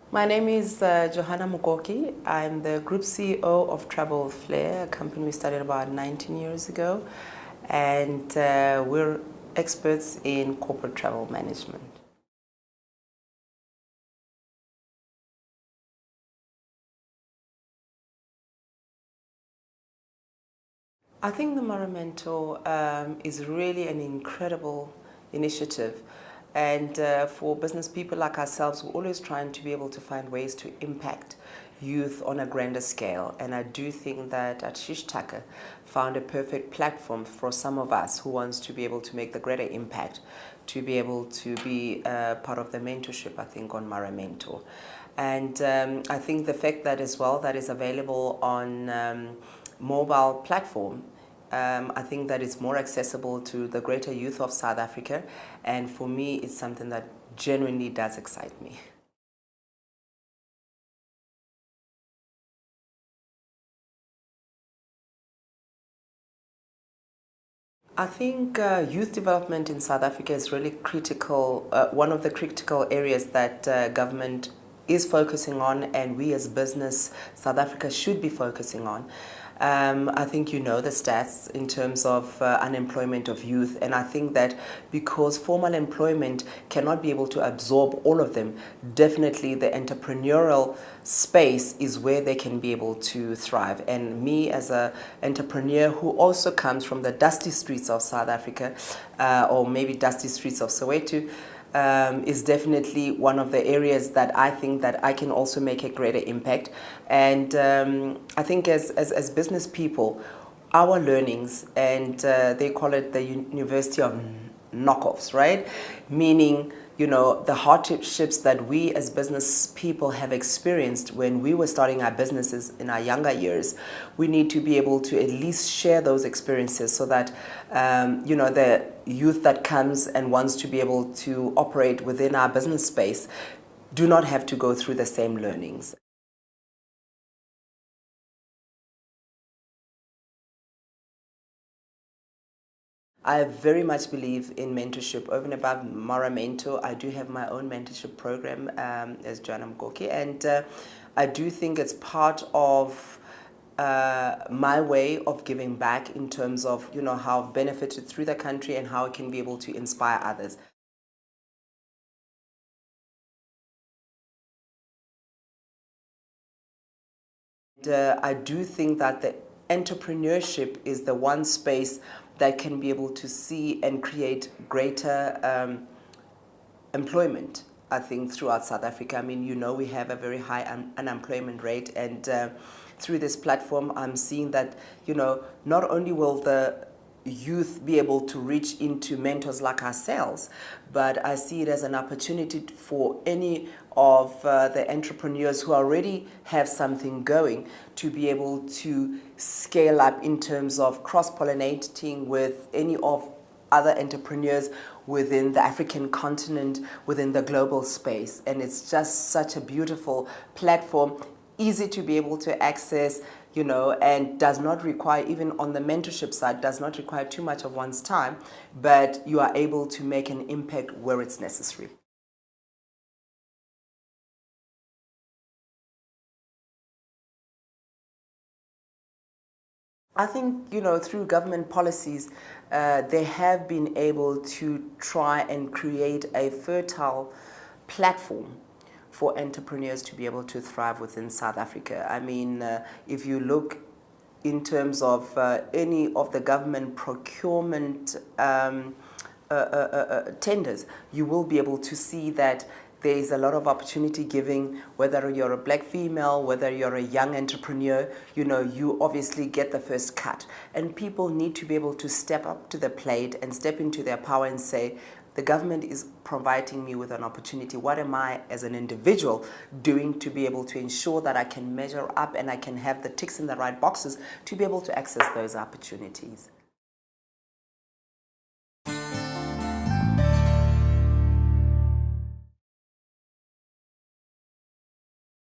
My name is Johanna Mukoki. I'm the Group CEO of Travel Flair, a company we started about 19 years ago, and we're experts in corporate travel management. I think the Maramento is really an incredible initiative. And for business people like ourselves, we're always trying to be able to find ways to impact youth on a grander scale. And I do think that Ashish Thakur found a perfect platform for some of us who wants to be able to make the greater impact, to be able to be part of the mentorship, I think, on Maramento. And I think the fact that as well that is available on mobile platform, I think that it's more accessible to the greater youth of South Africa, and for me it's something that genuinely does excite me. I think youth development in South Africa is really critical, one of the critical areas that government is focusing on, and we as business South Africa should be focusing on. I think you know the stats in terms of unemployment of youth, and I think that because formal employment cannot be able to absorb all of them, definitely the entrepreneurial space is where they can be able to thrive. And me as an entrepreneur who also comes from the dusty streets of South Africa, or maybe dusty streets of Soweto, is definitely one of the areas that I think that I can also make a greater impact. And I think as business people, our learnings, and they call it the University of Knockoffs, right? Meaning, you know, the hardships that we as business people have experienced when we were starting our businesses in our younger years, we need to be able to at least share those experiences so that, you know, the youth that comes and wants to be able to operate within our business space do not have to go through the same learnings. I very much believe in mentorship. Over and above Maramento, I do have my own mentorship program as Johanna Mukoki, and I do think it's part of my way of giving back in terms of, you know, how I've benefited through the country and how I can be able to inspire others. I do think that the entrepreneurship is the one space that can be able to see and create greater employment, I think, throughout South Africa. I mean, you know, we have a very high unemployment rate, and through this platform, I'm seeing that, you know, not only will the youth be able to reach into mentors like ourselves, but I see it as an opportunity for any of the entrepreneurs who already have something going to be able to scale up in terms of cross-pollinating with any of other entrepreneurs within the African continent, within the global space. And it's just such a beautiful platform, easy to be able to access, you know, and does not require, even on the mentorship side, does not require too much of one's time, but you are able to make an impact where it's necessary. I think, you know, through government policies, they have been able to try and create a fertile platform for entrepreneurs to be able to thrive within South Africa. I mean, if you look in terms of any of the government procurement tenders, you will be able to see that there is a lot of opportunity giving, whether you're a black female, whether you're a young entrepreneur, you know, you obviously get the first cut. And people need to be able to step up to the plate and step into their power and say, the government is providing me with an opportunity. What am I as an individual doing to be able to ensure that I can measure up and I can have the ticks in the right boxes to be able to access those opportunities?